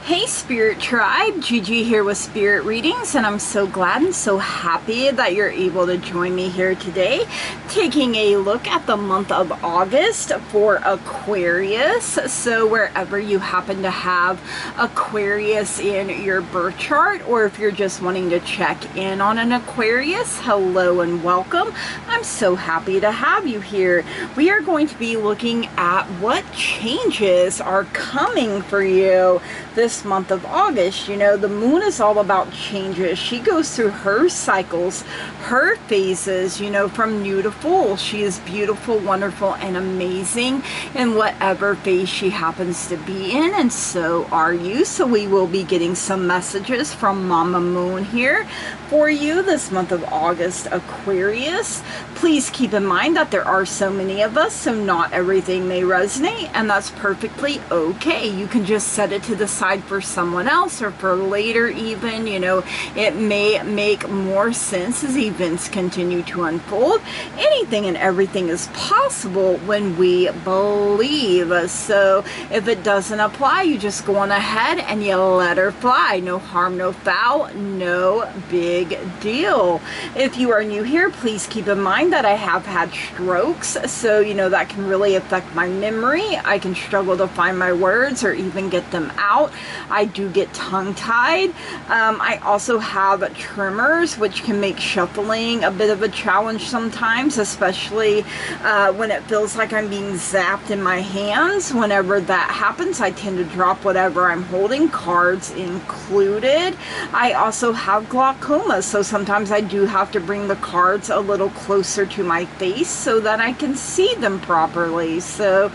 Hey Spirit Tribe, Gigi here with Spirit Readings, and I'm so glad and so happy that you're able to join me here today, taking a look at the month of August for Aquarius. So wherever you happen to have Aquarius in your birth chart, or if you're just wanting to check in on an Aquarius, hello and welcome. I'm so happy to have you here. We are going to be looking at what changes are coming for you this month of August. You know, the moon is all about changes. She goes through her cycles, her phases, you know, from new to full. She is beautiful, wonderful, and amazing in whatever phase she happens to be in, and so are you. So we will be getting some messages from Mama Moon here for you this month of August, Aquarius. Please keep in mind that there are so many of us, so not everything may resonate, and that's perfectly okay. You can just set it to the side for someone else or for later even. You know, it may make more sense as events continue to unfold. Anything and everything is possible when we believe. So if it doesn't apply, you just go on ahead and you let her fly. No harm, no foul, no big deal. If you are new here, please keep in mind that I have had strokes, so you know that can really affect my memory. I can struggle to find my words or even get them out. I do get tongue-tied. I also have tremors, which can make shuffling a bit of a challenge sometimes, especially when it feels like I'm being zapped in my hands. Whenever that happens, I tend to drop whatever I'm holding, cards included. I also have glaucoma, so sometimes I do have to bring the cards a little closer to my face so that I can see them properly. So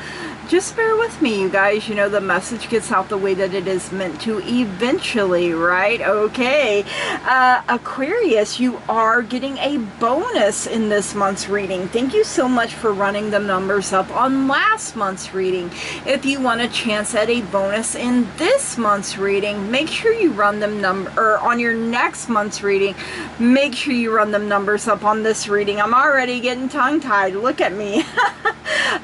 just bear with me, you guys. You know, the message gets out the way that it is meant to eventually, right? Okay. Aquarius, you are getting a bonus in this month's reading. Thank you so much for running the numbers up on last month's reading. If you want a chance at a bonus in this month's reading, make sure you run them on your next month's reading. Make sure you run them numbers up on this reading. I'm already getting tongue-tied. Look at me.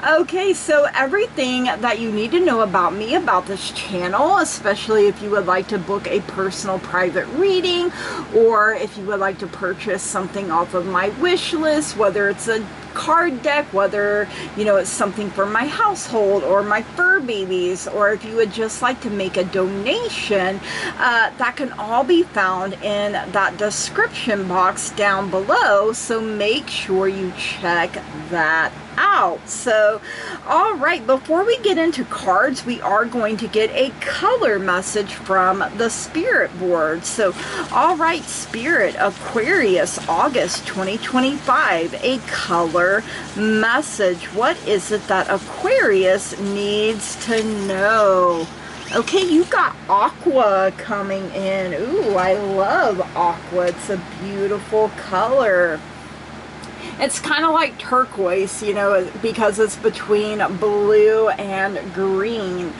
Okay, so everything that you need to know about me, about this channel, especially if you would like to book a personal private reading, or if you would like to purchase something off of my wish list, whether it's a card deck, whether, you know, it's something for my household or my fur babies, or if you would just like to make a donation, that can all be found in that description box down below, so make sure you check that out. So all right, before we get into cards, we are going to get a color message from the spirit board. So all right, Spirit, Aquarius, August 2025, a color message. What is it that Aquarius needs to know? Okay, you got aqua coming in. Ooh, I love aqua. It's a beautiful color. It's kind of like turquoise, you know, because it's between blue and green.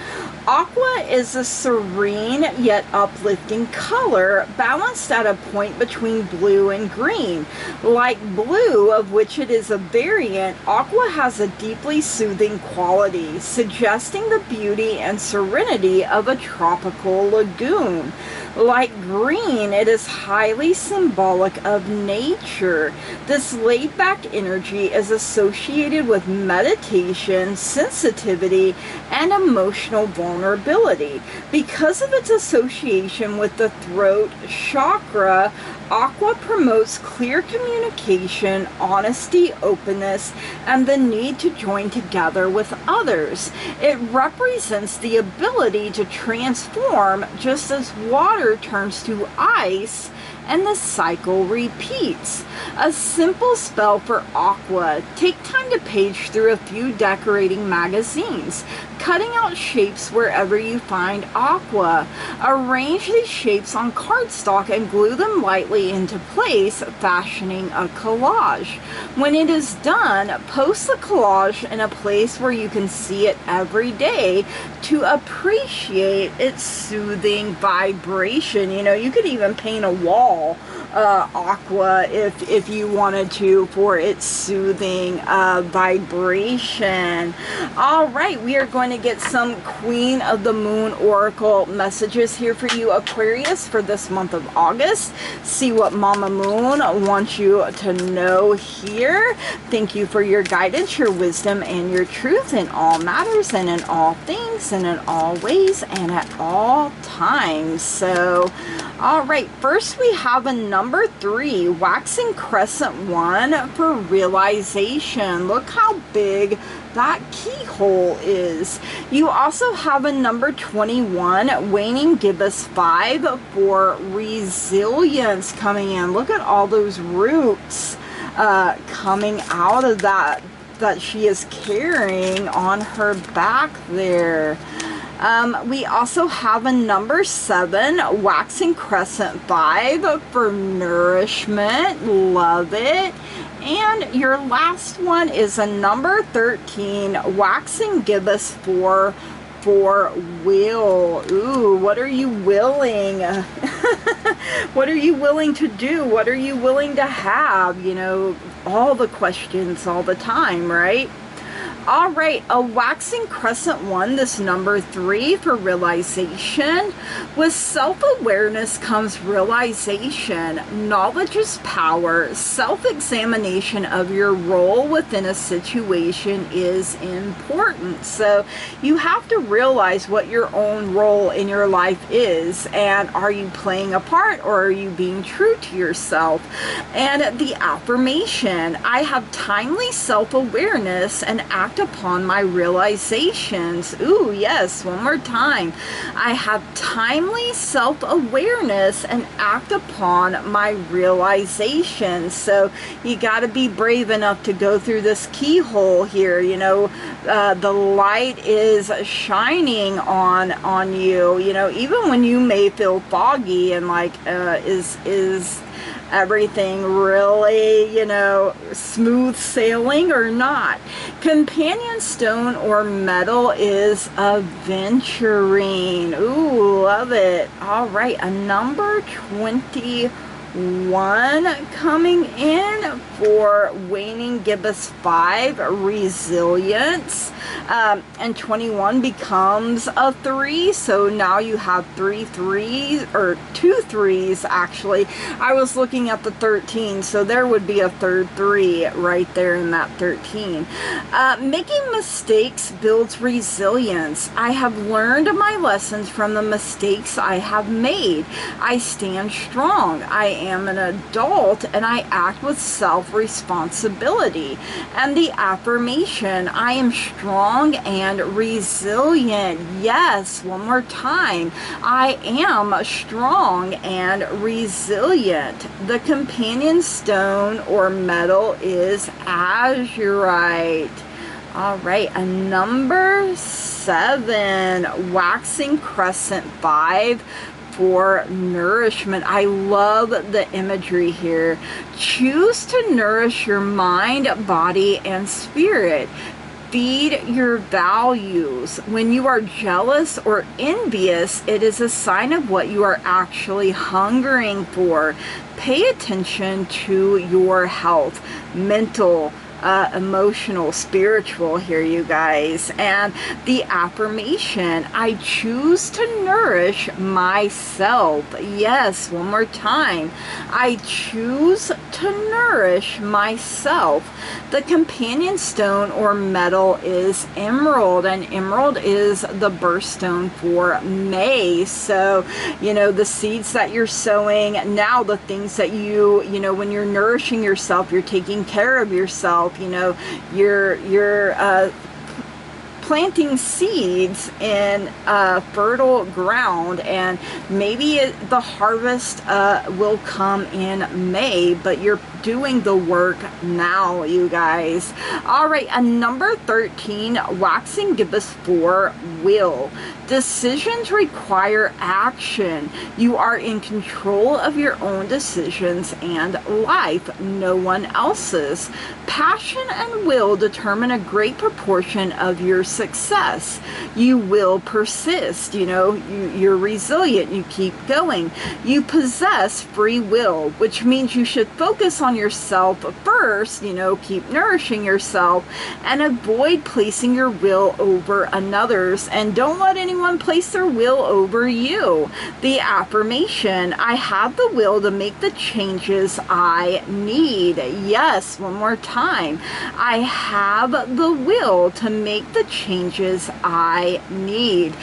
Aqua is a serene yet uplifting color, balanced at a point between blue and green. Like blue, of which it is a variant, aqua has a deeply soothing quality, suggesting the beauty and serenity of a tropical lagoon. Like green, it is highly symbolic of nature. This laid-back energy is associated with meditation, sensitivity, and emotional vulnerability. Because of its association with the throat chakra, aqua promotes clear communication, honesty, openness, and the need to join together with others. It represents the ability to transform just as water turns to ice and the cycle repeats. A simple spell for aqua. Take time to page through a few decorating magazines, cutting out shapes wherever you find aqua. Arrange these shapes on cardstock and glue them lightly into place, fashioning a collage. When it is done, post the collage in a place where you can see it every day to appreciate its soothing vibration. You know, you could even paint a wall aqua if you wanted to, for its soothing vibration. All right, we are going to get some Queen of the Moon Oracle messages here for you, Aquarius, for this month of August. See what Mama Moon wants you to know here. Thank you for your guidance, your wisdom, and your truth in all matters and in all things and in all ways and at all times. So, all right, first we have a number 3, waxing crescent 1 for realization. Look how big that keyhole is. You also have a number 21, waning gibbous 5 for resilience coming in. Look at all those roots coming out of that she is carrying on her back there. We also have a number 7, waxing crescent 5 for nourishment. Love it. And your last one is a number 13, waxing gibbous 4 for will. Ooh, what are you willing? What are you willing to do? What are you willing to have? You know, all the questions all the time, right? All right, a waxing crescent 1, this number 3 for realization. With self-awareness comes realization. Knowledge is power. Self-examination of your role within a situation is important. So you have to realize what your own role in your life is, and are you playing a part or are you being true to yourself? And the affirmation, I have timely self-awareness and act upon my realizations. Ooh, yes, one more time. I have timely self-awareness and act upon my realizations. So you got to be brave enough to go through this keyhole here. You know, the light is shining on you. You know, even when you may feel foggy and like, is everything really, you know, smooth sailing or not? Companion stone or metal is aventurine. Ooh, love it. All right, a number 21 coming in for waning gibbous 5, resilience. And 21 becomes a 3, so now you have 3 3s, or 2 3s actually. I was looking at the 13, so there would be a third 3 right there in that 13. Making mistakes builds resilience. I have learned my lessons from the mistakes I have made. I stand strong. I am an adult and I act with self-responsibility. And the affirmation, I am strong and resilient. Yes, one more time. I am strong and resilient. The companion stone or metal is azurite. All right, a number 7, waxing crescent 5 for nourishment. I love the imagery here. Choose to nourish your mind, body, and spirit. Feed your values. When you are jealous or envious, it is a sign of what you are actually hungering for. Pay attention to your health, mental, emotional, spiritual here, you guys. And the affirmation, I choose to nourish myself. Yes, one more time. I choose to nourish myself. The companion stone or metal is emerald, and emerald is the birthstone for May. So, you know, the seeds that you're sowing now, the things that you know, when you're nourishing yourself, you're taking care of yourself. You know, you're planting seeds in fertile ground, and maybe the harvest will come in May, but you're doing the work now, you guys. All right, a number 13, waxing gibbous 4, will. Decisions require action. You are in control of your own decisions and life, no one else's. Passion and will determine a great proportion of your success. You will persist, you're resilient, you keep going. You possess free will, which means you should focus on yourself first, keep nourishing yourself and avoid placing your will over another's, and don't let anyone place their will over you. The affirmation: I have the will to make the changes I need. Yes, one more time. I have the will to make the changes I need.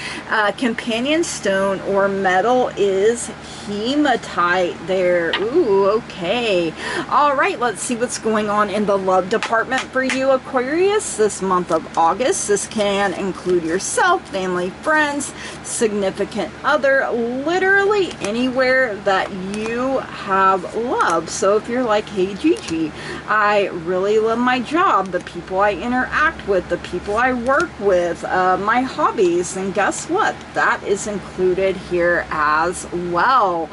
Companion stone or metal is hematite there. Ooh, okay. All right, let's see what's going on in the love department for you, Aquarius, this month of August. This can include yourself, family, friends, significant other, literally anywhere that you have love. So if you're like, hey Gigi, I really love my job, the people I interact with, the people I work with, my hobbies, and guess what? That is included here as well.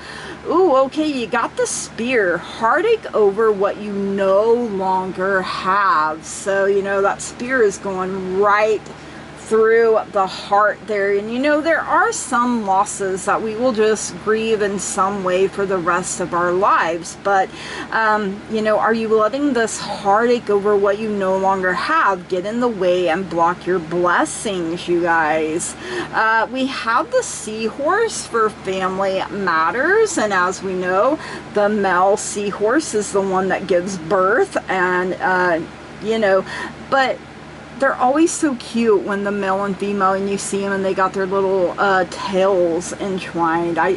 Ooh, okay, you got the spear. Heartache over what you no longer have. So, that spear is going right through the heart there. And there are some losses that we will just grieve in some way for the rest of our lives. But, are you letting this heartache over what you no longer have get in the way and block your blessings, you guys? We have the seahorse for family matters. And as we know, the male seahorse is the one that gives birth. And, but they're always so cute when the male and female, and you see them and they got their little tails entwined. I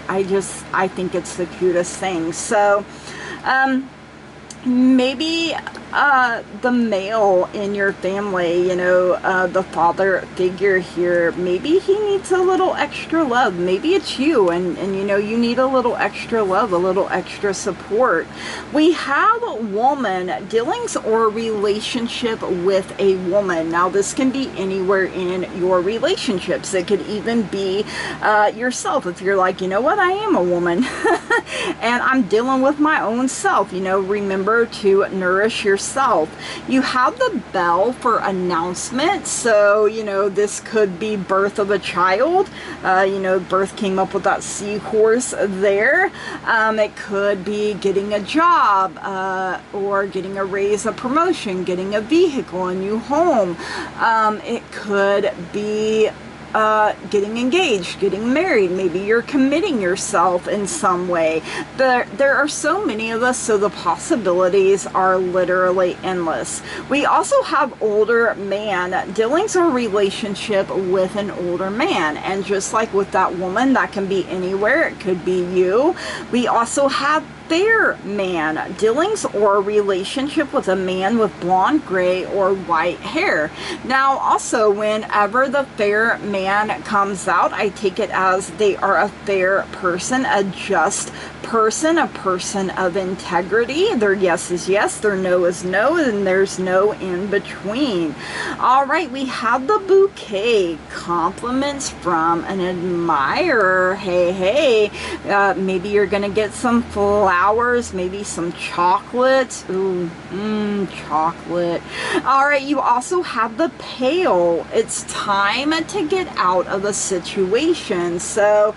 think it's the cutest thing. So maybe the male in your family, the father figure here, maybe he needs a little extra love. Maybe it's you, and you need a little extra love, a little extra support. We have a woman, dealings or relationship with a woman. Now this can be anywhere in your relationships. It could even be yourself. If you're like, what, I am a woman and I'm dealing with my own self, remember to nourish yourself. You have the bell for announcement. So, this could be birth of a child. Birth came up with that seahorse there. It could be getting a job, or getting a raise, a promotion, getting a vehicle, a new home. It could be getting engaged, getting married. Maybe you're committing yourself in some way. There are so many of us, so the possibilities are literally endless. We also have older man, dealings or relationship with an older man. And just like with that woman, that can be anywhere. It could be you. We also have fair man, dealings or relationship with a man with blonde, gray, or white hair. Now also, whenever the fair man comes out, I take it as they are a fair person, a just person, a person of integrity. Their yes is yes, their no is no, and there's no in between. All right, we have the bouquet, compliments from an admirer. Hey, maybe you're gonna get some flowers, maybe some chocolates. Ooh, chocolate. All right, you also have the pail. It's time to get out of a situation. So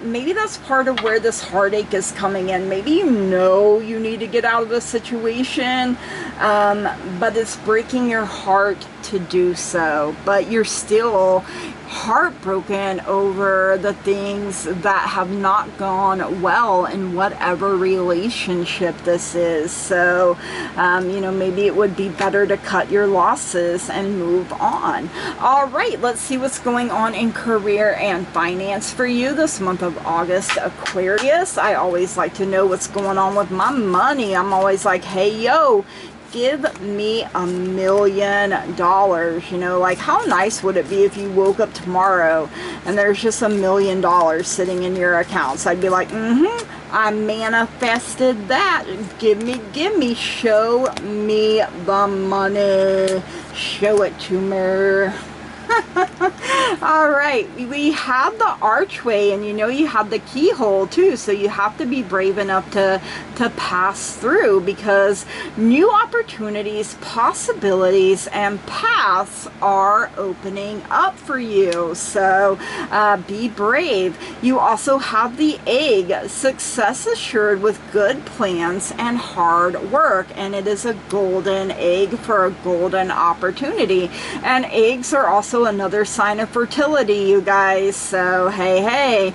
maybe that's part of where this heartache is coming in. Maybe you need to get out of the situation, but it's breaking your heart to do so. But you're still heartbroken over the things that have not gone well in whatever relationship this is. So, maybe it would be better to cut your losses and move on. All right, let's see what's going on in career and finance for you this month of August, Aquarius. I always like to know what's going on with my money. I'm always like, hey, yo, give me $1 million. Like how nice would it be if you woke up tomorrow and there's just $1 million sitting in your accounts? I'd be like, I manifested that. Give me, show me the money. Show it to me. All right, we have the archway, and you know you have the keyhole too, so you have to be brave enough to pass through, because new opportunities, possibilities, and paths are opening up for you. So be brave. You also have the egg, success assured with good plans and hard work, and it is a golden egg for a golden opportunity. And eggs are also another sign of fertility, you guys. So hey,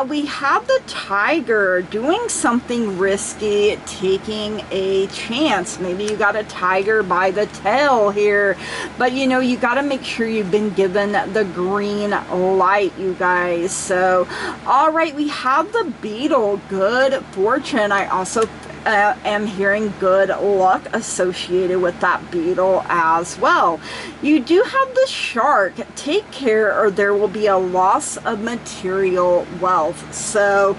we have the tiger, doing something risky, taking a chance. Maybe you got a tiger by the tail here, but you know you got to make sure you've been given the green light, you guys. So all right, we have the beetle, good fortune. I also am hearing good luck associated with that beetle as well. You do have the shark, take care or there will be a loss of material wealth. So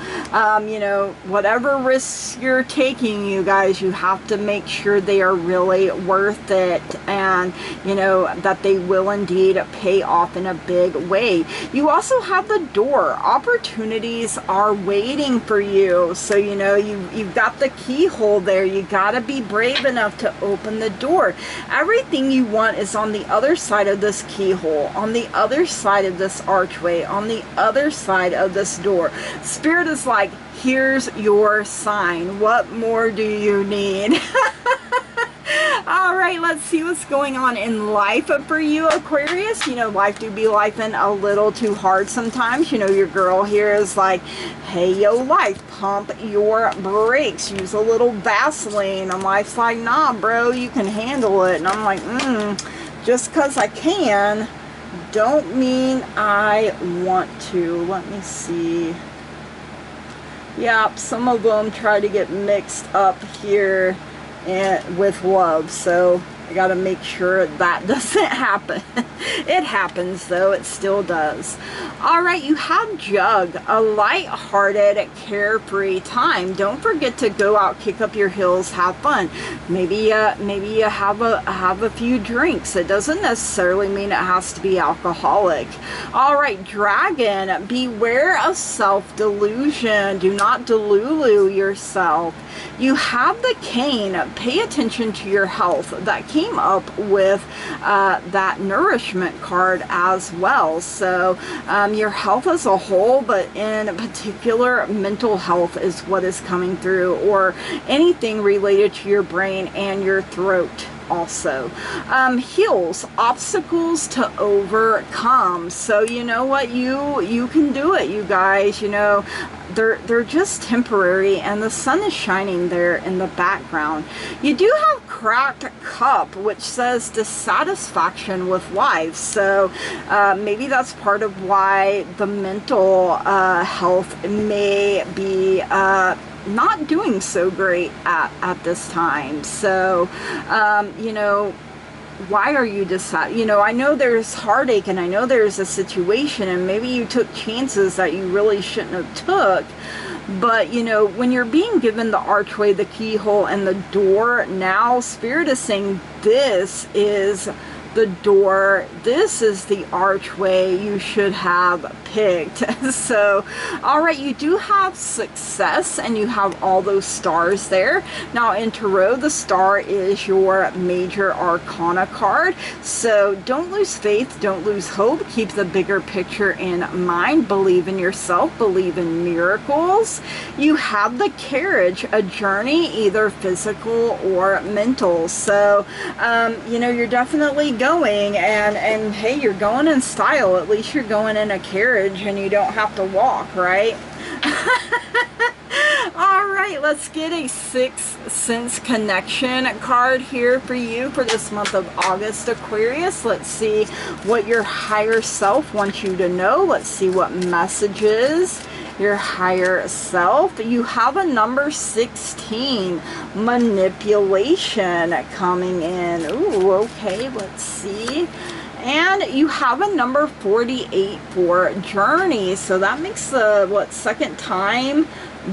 you know, whatever risks you're taking, you guys, you have to make sure they are really worth it, and you know that they will indeed pay off in a big way. You also have the door, opportunities are waiting for you. So you know you've got the keyhole there. You got to be brave enough to open the door. Everything you want is on the other side of this keyhole, on the other side of this archway, on the other side of this door. Spirit is like, here's your sign. What more do you need? All right, let's see what's going on in life for you, Aquarius. You know, life do be lifing a little too hard sometimes. You know, your girl here is like, hey, yo, life, pump your brakes. Use a little Vaseline. And life's like, nah, bro, you can handle it. And I'm like, just because I can, don't mean I want to. Let me see. Yep, some of them try to get mixed up here and with love, so I gotta make sure that doesn't happen. It happens though, it still does. All right, you have Jug, a light-hearted, carefree time. Don't forget to go out, kick up your heels, have fun. Maybe you have a few drinks. It doesn't necessarily mean it has to be alcoholic. All right, Dragon, beware of self-delusion. Do not delulu yourself. You have the Cane, pay attention to your health. That came up with that nourishment card as well. So your health as a whole, but in particular mental health is what is coming through, or anything related to your brain and your throat also. Heals, obstacles to overcome. So you know what, you can do it, you guys. You know, they're just temporary, and the sun is shining there in the background. You do have Cracked Cup, which says dissatisfaction with life. So maybe that's part of why the mental health may be not doing so great at this time. So you know, why are you deciding? You know, I know there's heartache, and I know there's a situation, and maybe you took chances that you really shouldn't have took. But you know, when you're being given the archway, the keyhole, and the door, now Spirit is saying this is the door, this is the archway you should have picked. So all right, you do have success, and you have all those stars there. Now in Tarot, the star is your major arcana card, so don't lose faith, don't lose hope, keep the bigger picture in mind, believe in yourself, believe in miracles. You have the Carriage, a journey either physical or mental. So you know, you're definitely going, and hey, you're going in style. At least you're going in a carriage and you don't have to walk, right? All right, let's get a Sixth Sense Connection card here for you for this month of August, Aquarius. Let's see what your higher self wants you to know. Let's see what messages your higher self. You have a number 16, manipulation, coming in. Ooh, okay, let's see. And you have a number 48 for journey. So that makes the, what, second time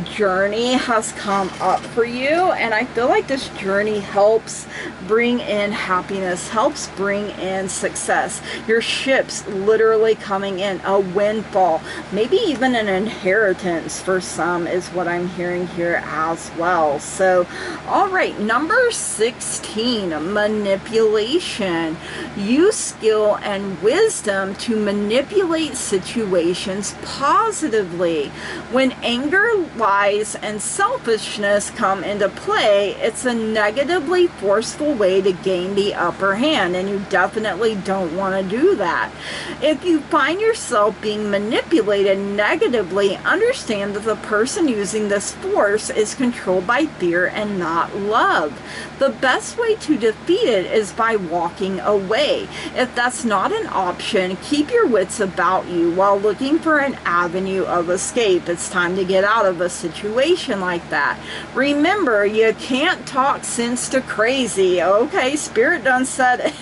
journey has come up for you. And I feel like this journey helps bring in happiness, helps bring in success. Your ship's literally coming in, a windfall, maybe even an inheritance for some is what I'm hearing here as well. So, all right, number 16, manipulation. Use skill and wisdom to manipulate situations positively. When anger, lies, and selfishness come into play, it's a negatively forceful way to gain the upper hand, and you definitely don't want to do that. If you find yourself being manipulated negatively, understand that the person using this force is controlled by fear and not love. The best way to defeat it is by walking away. If that's not an option, keep your wits about you while looking for an avenue of escape. It's time to get out of a situation like that. Remember, you can't talk sense to crazy. Okay, Spirit done said it.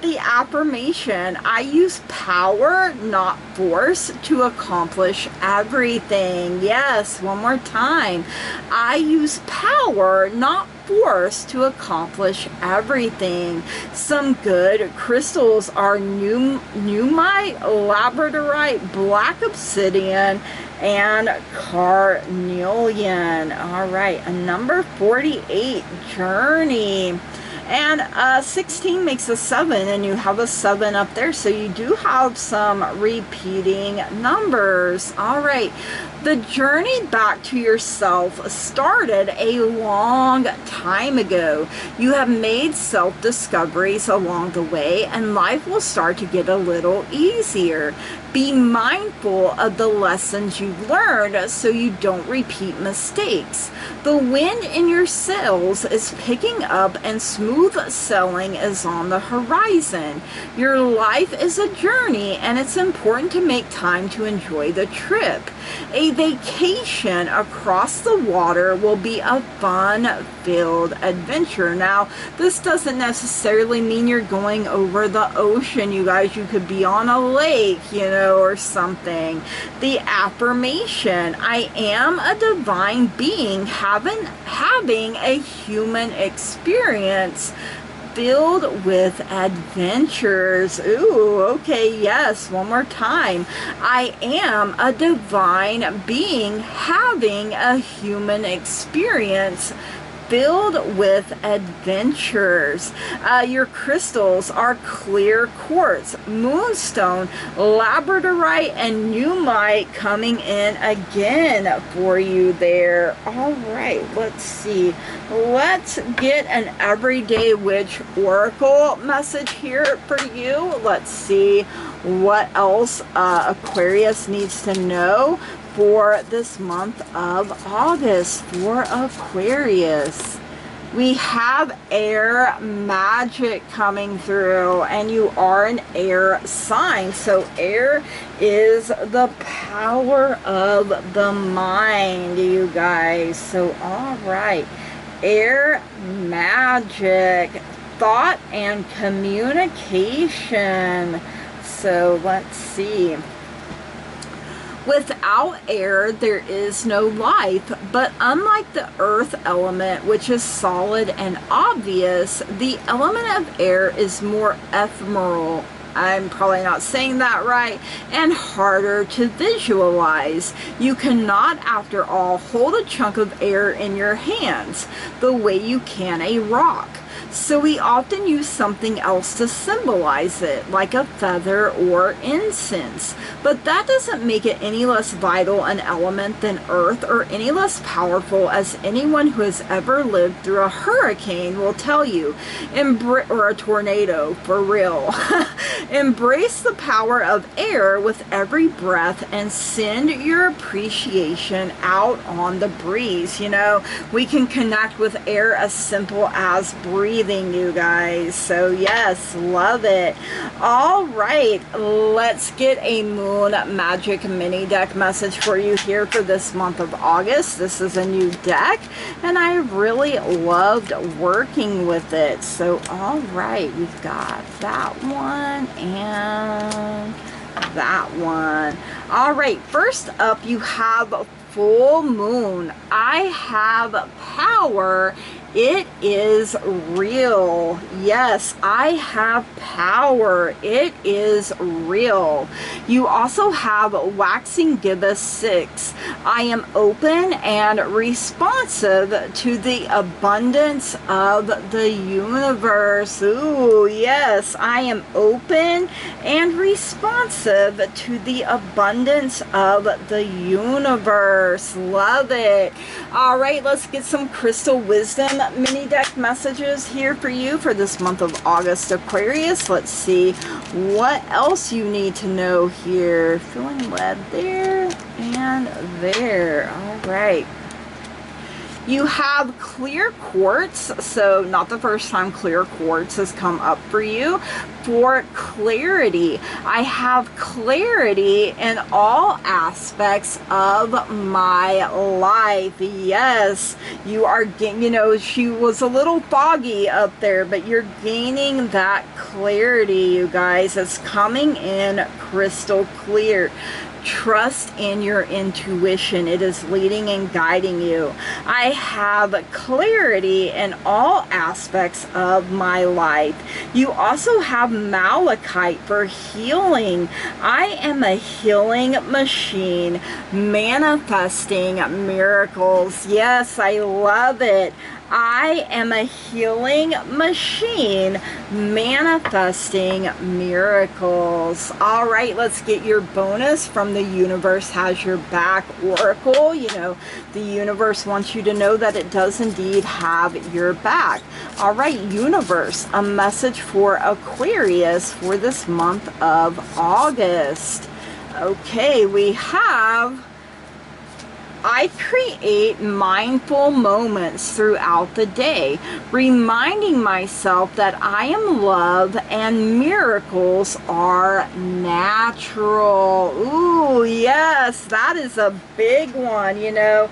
The affirmation: I use power, not force, to accomplish everything. Yes, one more time. I use power, not force, to accomplish everything. Some good crystals are numite, labradorite, black obsidian, and carnelian. All right, a number 48 journey. And 16 makes a 7, and you have a 7 up there, so you do have some repeating numbers. All right, the journey back to yourself started a long time ago. You have made self-discoveries along the way, and life will start to get a little easier. Be mindful of the lessons you've learned so you don't repeat mistakes. The wind in your sails is picking up and smooth sailing is on the horizon. Your life is a journey, and it's important to make time to enjoy the trip. A vacation across the water will be a fun-filled adventure. Now, this doesn't necessarily mean you're going over the ocean, you guys. You could be on a lake, you know, or something. The affirmation: I am a divine being having a human experience filled with adventures. Ooh, okay, yes, one more time. I am a divine being having a human experience filled with adventures. Your crystals are clear quartz, moonstone, labradorite, and numite coming in again for you there. All right, let's see. Let's get an everyday witch oracle message here for you. Let's see what else Aquarius needs to know for this month of August for Aquarius. We have air magic coming through, and you are an air sign. So air is the power of the mind, you guys. So all right, air magic, thought and communication. So let's see. Without air, there is no life, but unlike the earth element, which is solid and obvious, the element of air is more ephemeral. I'm probably not saying that right, and harder to visualize. You cannot, after all, hold a chunk of air in your hands the way you can a rock. So we often use something else to symbolize it, like a feather or incense. But that doesn't make it any less vital an element than earth, or any less powerful, as anyone who has ever lived through a hurricane will tell you. Or a tornado, for real. Embrace the power of air with every breath and send your appreciation out on the breeze. You know, we can connect with air as simple as breathing. breathing, you guys. So yes, love it. All right, let's get a Moon Magic mini deck message for you here for this month of August. This is a new deck, and I really loved working with it. So all right, we've got that one and that one. All right, first up you have full moon. I have power. It is real. Yes, I have power. It is real. You also have waxing gibbous 6. I am open and responsive to the abundance of the universe. Ooh, yes, I am open and responsive to the abundance of the universe. Love it. All right, let's get some crystal wisdom mini deck messages here for you for this month of August, Aquarius. Let's see what else you need to know here. Feeling led there and there. All right. You have clear quartz, so not the first time clear quartz has come up for you. For clarity, I have clarity in all aspects of my life. Yes, you are, you know, she was a little foggy up there, but you're gaining that clarity, you guys. It's coming in crystal clear. Trust in your intuition. It is leading and guiding you. I have clarity in all aspects of my life. You also have malachite for healing. I am a healing machine, manifesting miracles. Yes, I love it. I am a healing machine, manifesting miracles. All right, let's get your bonus from the Universe Has Your Back Oracle. You know, the universe wants you to know that it does indeed have your back. All right, universe, a message for Aquarius for this month of August. Okay, we have, I create mindful moments throughout the day, reminding myself that I am love and miracles are natural. Ooh, yes, that is a big one. You know,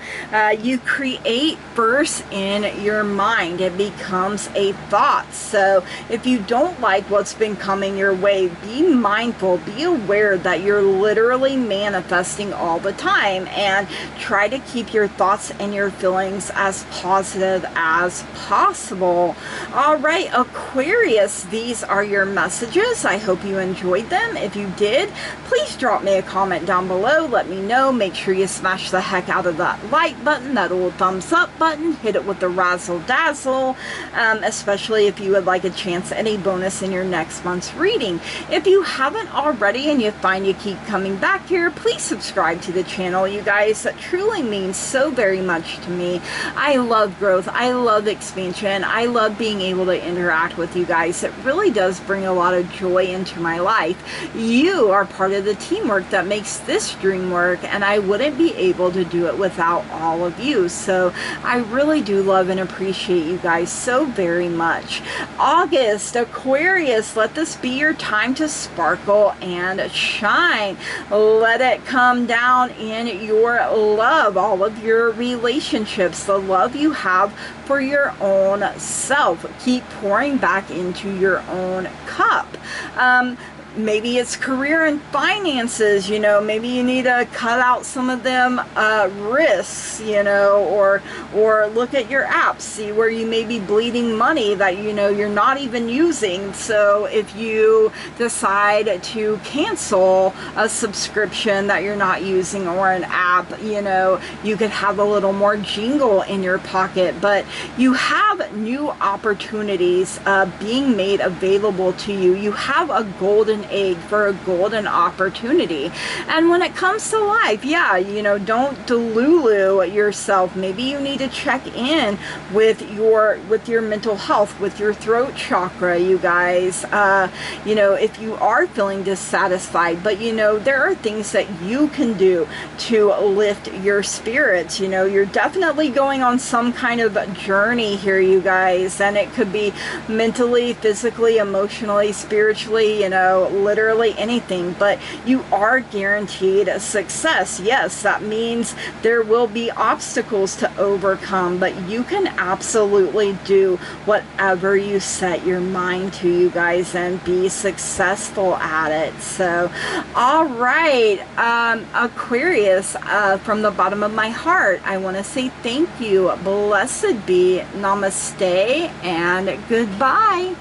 you create first in your mind. It becomes a thought. So if you don't like what's been coming your way, be mindful, be aware that you're literally manifesting all the time, and try to keep your thoughts and your feelings as positive as possible. All right, Aquarius, these are your messages. I hope you enjoyed them. If you did, please drop me a comment down below. Let me know. Make sure you smash the heck out of that like button, that old thumbs up button. Hit it with the razzle dazzle, especially if you would like a chance at a bonus in your next month's reading. If you haven't already and you find you keep coming back here, please subscribe to the channel, you guys. That truly means so very much to me. I love growth. I love expansion. I love being able to interact with you guys. It really does bring a lot of joy into my life. You are part of the teamwork that makes this dream work, and I wouldn't be able to do it without all of you. So I really do love and appreciate you guys so very much. August, Aquarius, let this be your time to sparkle and shine. Let it come down in your love, all of your relationships, the love you have for your own self. Keep pouring back into your own cup. Maybe it's career and finances, you know, maybe you need to cut out some of them risks, you know, or look at your apps, see where you may be bleeding money that, you know, you're not even using. So if you decide to cancel a subscription that you're not using or an app, you know, you could have a little more jingle in your pocket. But you have new opportunities being made available to you. You have a golden for a golden opportunity. And when it comes to life, yeah, you know, don't delulu yourself. Maybe you need to check in with your mental health, with your throat chakra, you guys. You know, if you are feeling dissatisfied, but you know, there are things that you can do to lift your spirits. You know, you're definitely going on some kind of journey here, you guys, and it could be mentally, physically, emotionally, spiritually, you know, literally anything, but you are guaranteed success. Yes, that means there will be obstacles to overcome, but you can absolutely do whatever you set your mind to, you guys, and be successful at it. So, all right, Aquarius, from the bottom of my heart, I want to say thank you. Blessed be. Namaste and goodbye.